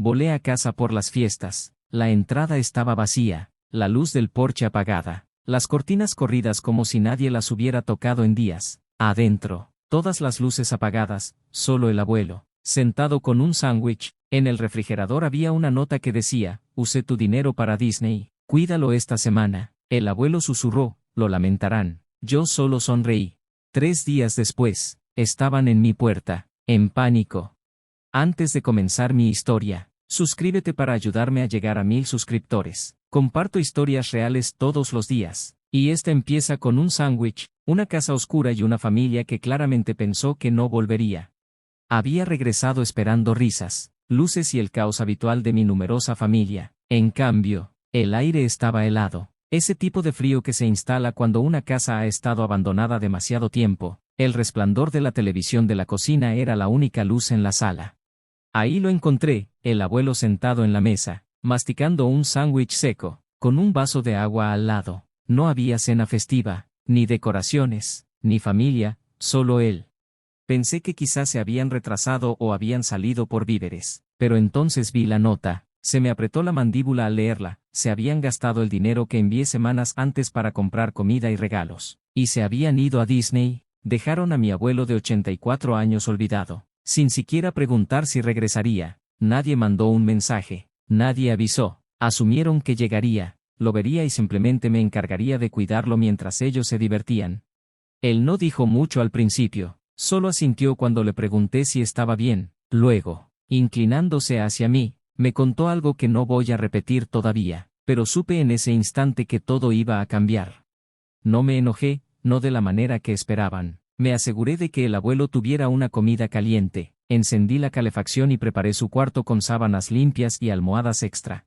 Volé a casa por las fiestas. La entrada estaba vacía, la luz del porche apagada, las cortinas corridas como si nadie las hubiera tocado en días. Adentro, todas las luces apagadas, solo el abuelo, sentado con un sándwich. En el refrigerador había una nota que decía: usé tu dinero para Disney, cuídalo esta semana. El abuelo susurró: lo lamentarán. Yo solo sonreí. 3 días después, estaban en mi puerta, en pánico. Antes de comenzar mi historia, suscríbete para ayudarme a llegar a 1000 suscriptores. Comparto historias reales todos los días. Y esta empieza con un sándwich, una casa oscura y una familia que claramente pensó que no volvería. Había regresado esperando risas, luces y el caos habitual de mi numerosa familia. En cambio, el aire estaba helado. Ese tipo de frío que se instala cuando una casa ha estado abandonada demasiado tiempo. El resplandor de la televisión de la cocina era la única luz en la sala. Ahí lo encontré, el abuelo sentado en la mesa, masticando un sándwich seco, con un vaso de agua al lado. No había cena festiva, ni decoraciones, ni familia, solo él. Pensé que quizás se habían retrasado o habían salido por víveres, pero entonces vi la nota. Se me apretó la mandíbula al leerla. Se habían gastado el dinero que envié semanas antes para comprar comida y regalos, y se habían ido a Disney. Dejaron a mi abuelo de 84 años olvidado, sin siquiera preguntar si regresaría. Nadie mandó un mensaje, nadie avisó. Asumieron que llegaría, lo vería y simplemente me encargaría de cuidarlo mientras ellos se divertían. Él no dijo mucho al principio, solo asintió cuando le pregunté si estaba bien. Luego, inclinándose hacia mí, me contó algo que no voy a repetir todavía, pero supe en ese instante que todo iba a cambiar. No me enojé, no de la manera que esperaban. Me aseguré de que el abuelo tuviera una comida caliente, encendí la calefacción y preparé su cuarto con sábanas limpias y almohadas extra.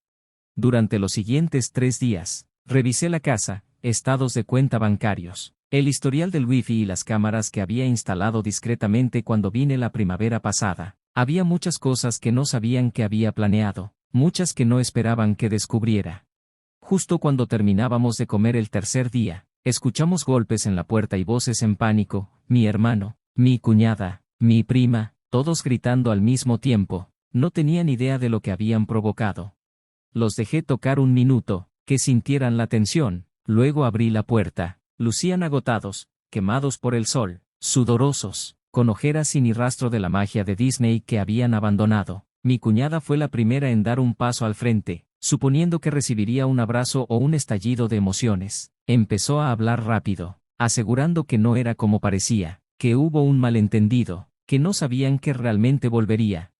Durante los siguientes 3 días, revisé la casa, estados de cuenta bancarios, el historial del wifi y las cámaras que había instalado discretamente cuando vine la primavera pasada. Había muchas cosas que no sabían que había planeado, muchas que no esperaban que descubriera. Justo cuando terminábamos de comer el tercer día, escuchamos golpes en la puerta y voces en pánico: mi hermano, mi cuñada, mi prima, todos gritando al mismo tiempo. No tenían idea de lo que habían provocado. Los dejé tocar un minuto, que sintieran la tensión, luego abrí la puerta. Lucían agotados, quemados por el sol, sudorosos, con ojeras y ni rastro de la magia de Disney que habían abandonado. Mi cuñada fue la primera en dar un paso al frente, suponiendo que recibiría un abrazo o un estallido de emociones. Empezó a hablar rápido, asegurando que no era como parecía, que hubo un malentendido, que no sabían que realmente volvería.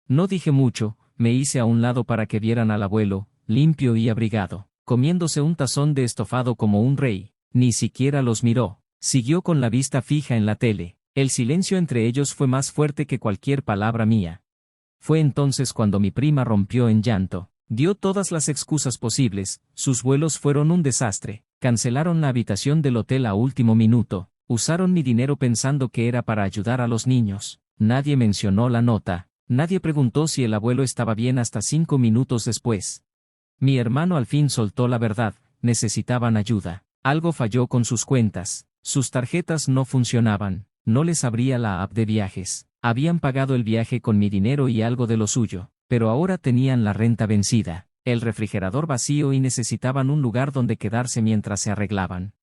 No dije mucho, me hice a un lado para que vieran al abuelo, limpio y abrigado, comiéndose un tazón de estofado como un rey. Ni siquiera los miró, siguió con la vista fija en la tele. El silencio entre ellos fue más fuerte que cualquier palabra mía. Fue entonces cuando mi prima rompió en llanto. Dio todas las excusas posibles. Sus vuelos fueron un desastre. Cancelaron la habitación del hotel a último minuto. Usaron mi dinero pensando que era para ayudar a los niños. Nadie mencionó la nota. Nadie preguntó si el abuelo estaba bien hasta 5 minutos después. Mi hermano al fin soltó la verdad. Necesitaban ayuda. Algo falló con sus cuentas. Sus tarjetas no funcionaban. No les abría la app de viajes. Habían pagado el viaje con mi dinero y algo de lo suyo, pero ahora tenían la renta vencida, el refrigerador vacío y necesitaban un lugar donde quedarse mientras se arreglaban.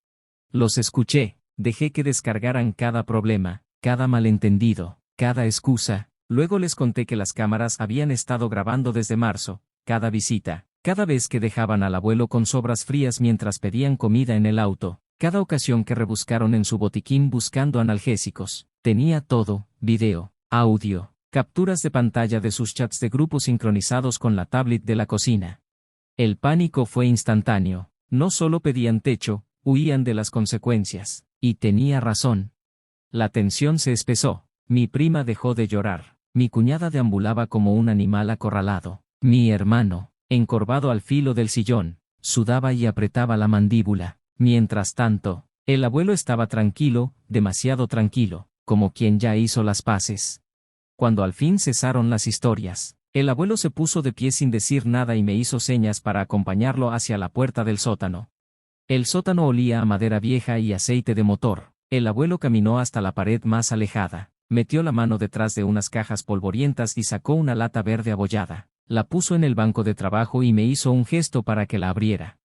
Los escuché, dejé que descargaran cada problema, cada malentendido, cada excusa. Luego les conté que las cámaras habían estado grabando desde marzo, cada visita, cada vez que dejaban al abuelo con sobras frías mientras pedían comida en el auto. Cada ocasión que rebuscaron en su botiquín buscando analgésicos, tenía todo: video, audio, capturas de pantalla de sus chats de grupo sincronizados con la tablet de la cocina. El pánico fue instantáneo. No solo pedían techo, huían de las consecuencias. Y tenía razón. La tensión se espesó. Mi prima dejó de llorar. Mi cuñada deambulaba como un animal acorralado. Mi hermano, encorvado al filo del sillón, sudaba y apretaba la mandíbula. Mientras tanto, el abuelo estaba tranquilo, demasiado tranquilo, como quien ya hizo las paces. Cuando al fin cesaron las historias, el abuelo se puso de pie sin decir nada y me hizo señas para acompañarlo hacia la puerta del sótano. El sótano olía a madera vieja y aceite de motor. El abuelo caminó hasta la pared más alejada, metió la mano detrás de unas cajas polvorientas y sacó una lata verde abollada. La puso en el banco de trabajo y me hizo un gesto para que la abriera.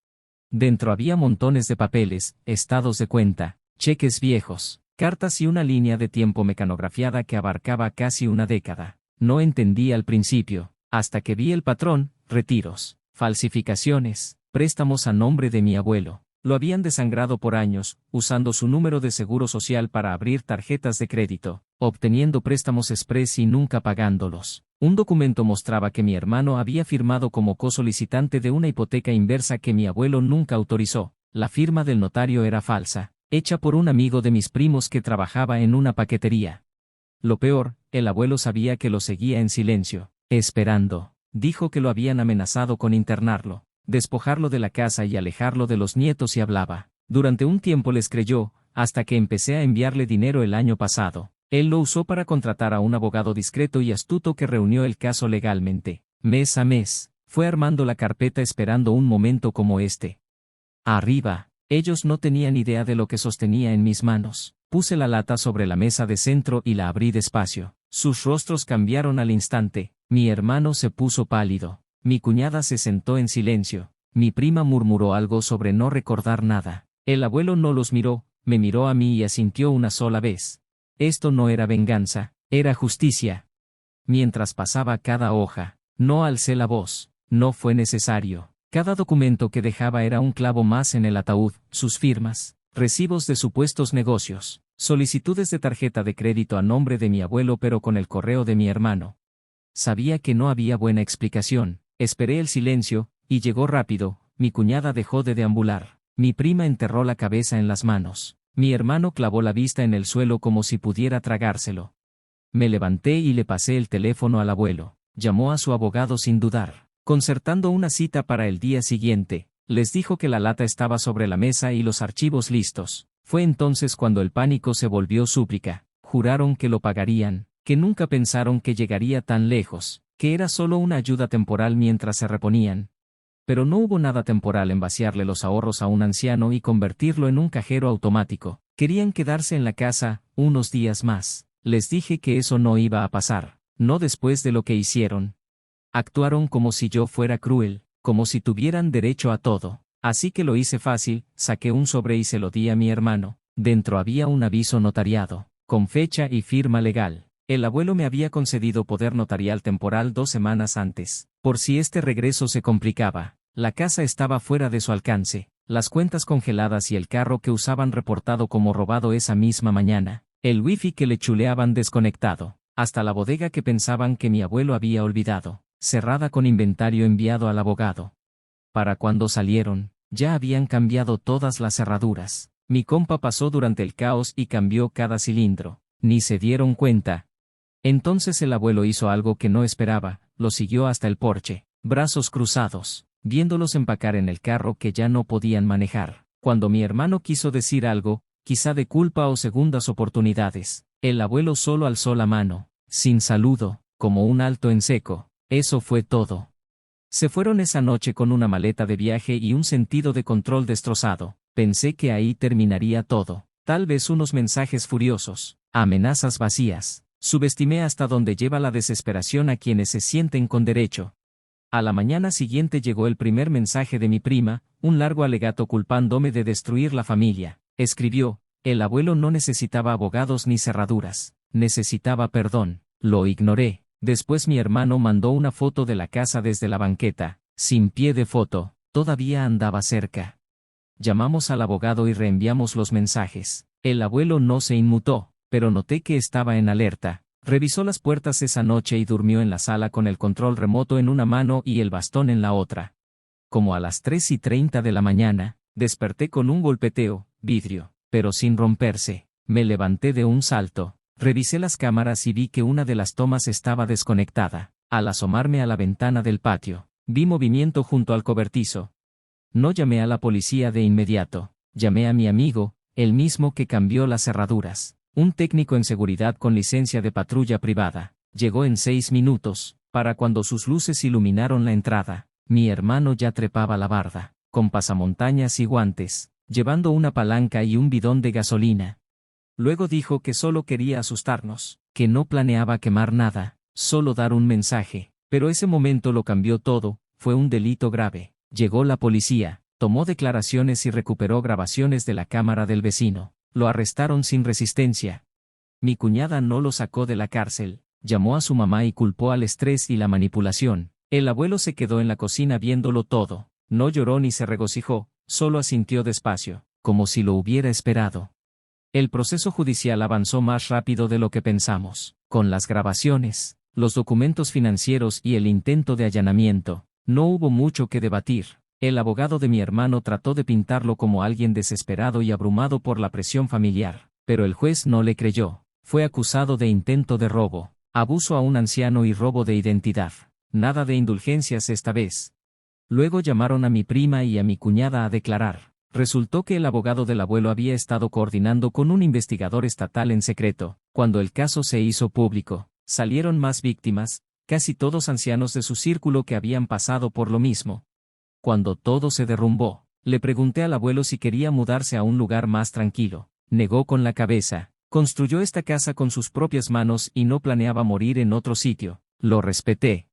Dentro había montones de papeles, estados de cuenta, cheques viejos, cartas y una línea de tiempo mecanografiada que abarcaba casi una década. No entendí al principio, hasta que vi el patrón: retiros, falsificaciones, préstamos a nombre de mi abuelo. Lo habían desangrado por años, usando su número de seguro social para abrir tarjetas de crédito, obteniendo préstamos express y nunca pagándolos. Un documento mostraba que mi hermano había firmado como cosolicitante de una hipoteca inversa que mi abuelo nunca autorizó. La firma del notario era falsa, hecha por un amigo de mis primos que trabajaba en una paquetería. Lo peor, el abuelo sabía que lo seguía en silencio, esperando. Dijo que lo habían amenazado con internarlo, despojarlo de la casa y alejarlo de los nietos, y hablaba. Durante un tiempo les creyó, hasta que empecé a enviarle dinero el año pasado. Él lo usó para contratar a un abogado discreto y astuto que reunió el caso legalmente. Mes a mes, fue armando la carpeta esperando un momento como este. Arriba, ellos no tenían idea de lo que sostenía en mis manos. Puse la lata sobre la mesa de centro y la abrí despacio. Sus rostros cambiaron al instante. Mi hermano se puso pálido. Mi cuñada se sentó en silencio. Mi prima murmuró algo sobre no recordar nada. El abuelo no los miró, me miró a mí y asintió una sola vez. Esto no era venganza, era justicia. Mientras pasaba cada hoja, no alcé la voz, no fue necesario. Cada documento que dejaba era un clavo más en el ataúd: sus firmas, recibos de supuestos negocios, solicitudes de tarjeta de crédito a nombre de mi abuelo pero con el correo de mi hermano. Sabía que no había buena explicación. Esperé el silencio, y llegó rápido. Mi cuñada dejó de deambular. Mi prima enterró la cabeza en las manos. Mi hermano clavó la vista en el suelo como si pudiera tragárselo. Me levanté y le pasé el teléfono al abuelo. Llamó a su abogado sin dudar, concertando una cita para el día siguiente. Les dijo que la lata estaba sobre la mesa y los archivos listos. Fue entonces cuando el pánico se volvió súplica. Juraron que lo pagarían, que nunca pensaron que llegaría tan lejos, que era solo una ayuda temporal mientras se reponían. Pero no hubo nada temporal en vaciarle los ahorros a un anciano y convertirlo en un cajero automático. Querían quedarse en la casa unos días más. Les dije que eso no iba a pasar, no después de lo que hicieron. Actuaron como si yo fuera cruel, como si tuvieran derecho a todo. Así que lo hice fácil, saqué un sobre y se lo di a mi hermano. Dentro había un aviso notariado, con fecha y firma legal. El abuelo me había concedido poder notarial temporal 2 semanas antes, por si este regreso se complicaba. La casa estaba fuera de su alcance, las cuentas congeladas y el carro que usaban reportado como robado esa misma mañana, el wifi que le chuleaban desconectado, hasta la bodega que pensaban que mi abuelo había olvidado, cerrada con inventario enviado al abogado. Para cuando salieron, ya habían cambiado todas las cerraduras. Mi compa pasó durante el caos y cambió cada cilindro. Ni se dieron cuenta. Entonces el abuelo hizo algo que no esperaba, lo siguió hasta el porche, brazos cruzados, viéndolos empacar en el carro que ya no podían manejar. Cuando mi hermano quiso decir algo, quizá de culpa o segundas oportunidades, el abuelo solo alzó la mano, sin saludo, como un alto en seco. Eso fue todo. Se fueron esa noche con una maleta de viaje y un sentido de control destrozado. Pensé que ahí terminaría todo. Tal vez unos mensajes furiosos, amenazas vacías. Subestimé hasta dónde lleva la desesperación a quienes se sienten con derecho. A la mañana siguiente llegó el primer mensaje de mi prima, un largo alegato culpándome de destruir la familia. Escribió: el abuelo no necesitaba abogados ni cerraduras, necesitaba perdón. Lo ignoré. Después mi hermano mandó una foto de la casa desde la banqueta, sin pie de foto, todavía andaba cerca. Llamamos al abogado y reenviamos los mensajes. El abuelo no se inmutó, pero noté que estaba en alerta. Revisó las puertas esa noche y durmió en la sala con el control remoto en una mano y el bastón en la otra. Como a las 3:30 de la mañana, desperté con un golpeteo, vidrio, pero sin romperse. Me levanté de un salto, revisé las cámaras y vi que una de las tomas estaba desconectada. Al asomarme a la ventana del patio, vi movimiento junto al cobertizo. No llamé a la policía de inmediato, llamé a mi amigo, el mismo que cambió las cerraduras. Un técnico en seguridad con licencia de patrulla privada. Llegó en 6 minutos, para cuando sus luces iluminaron la entrada. Mi hermano ya trepaba la barda, con pasamontañas y guantes, llevando una palanca y un bidón de gasolina. Luego dijo que solo quería asustarnos, que no planeaba quemar nada, solo dar un mensaje. Pero ese momento lo cambió todo, fue un delito grave. Llegó la policía, tomó declaraciones y recuperó grabaciones de la cámara del vecino. Lo arrestaron sin resistencia. Mi cuñada no lo sacó de la cárcel, llamó a su mamá y culpó al estrés y la manipulación. El abuelo se quedó en la cocina viéndolo todo. No lloró ni se regocijó, solo asintió despacio, como si lo hubiera esperado. El proceso judicial avanzó más rápido de lo que pensamos. Con las grabaciones, los documentos financieros y el intento de allanamiento, no hubo mucho que debatir. El abogado de mi hermano trató de pintarlo como alguien desesperado y abrumado por la presión familiar, pero el juez no le creyó. Fue acusado de intento de robo, abuso a un anciano y robo de identidad. Nada de indulgencias esta vez. Luego llamaron a mi prima y a mi cuñada a declarar. Resultó que el abogado del abuelo había estado coordinando con un investigador estatal en secreto. Cuando el caso se hizo público, salieron más víctimas, casi todos ancianos de su círculo que habían pasado por lo mismo. Cuando todo se derrumbó, le pregunté al abuelo si quería mudarse a un lugar más tranquilo. Negó con la cabeza. Construyó esta casa con sus propias manos y no planeaba morir en otro sitio. Lo respeté.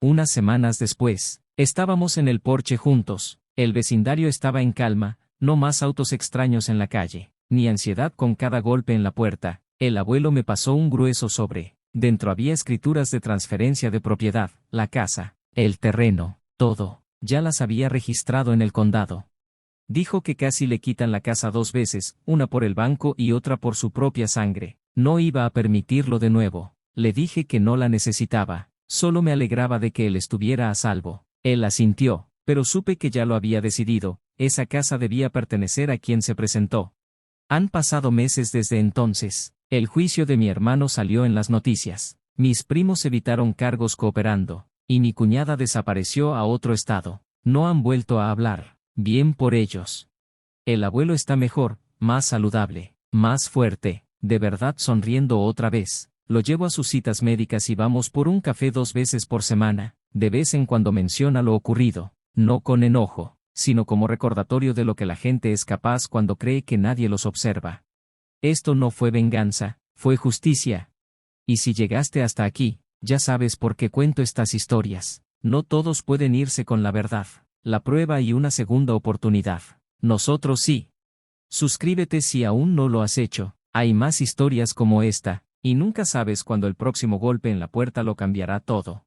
Unas semanas después, estábamos en el porche juntos. El vecindario estaba en calma, no más autos extraños en la calle, ni ansiedad con cada golpe en la puerta. El abuelo me pasó un grueso sobre. Dentro había escrituras de transferencia de propiedad, la casa, el terreno, todo. Ya las había registrado en el condado. Dijo que casi le quitan la casa 2 veces, una por el banco y otra por su propia sangre. No iba a permitirlo de nuevo. Le dije que no la necesitaba, solo me alegraba de que él estuviera a salvo. Él asintió, pero supe que ya lo había decidido, esa casa debía pertenecer a quien se presentó. Han pasado meses desde entonces. El juicio de mi hermano salió en las noticias. Mis primos evitaron cargos cooperando, y mi cuñada desapareció a otro estado. No han vuelto a hablar. Bien por ellos. El abuelo está mejor, más saludable, más fuerte, de verdad sonriendo otra vez. Lo llevo a sus citas médicas y vamos por un café 2 veces por semana. De vez en cuando menciona lo ocurrido, no con enojo, sino como recordatorio de lo que la gente es capaz cuando cree que nadie los observa. Esto no fue venganza, fue justicia. Y si llegaste hasta aquí, ya sabes por qué cuento estas historias. No todos pueden irse con la verdad, la prueba y una segunda oportunidad. Nosotros sí. Suscríbete si aún no lo has hecho. Hay más historias como esta, y nunca sabes cuándo el próximo golpe en la puerta lo cambiará todo.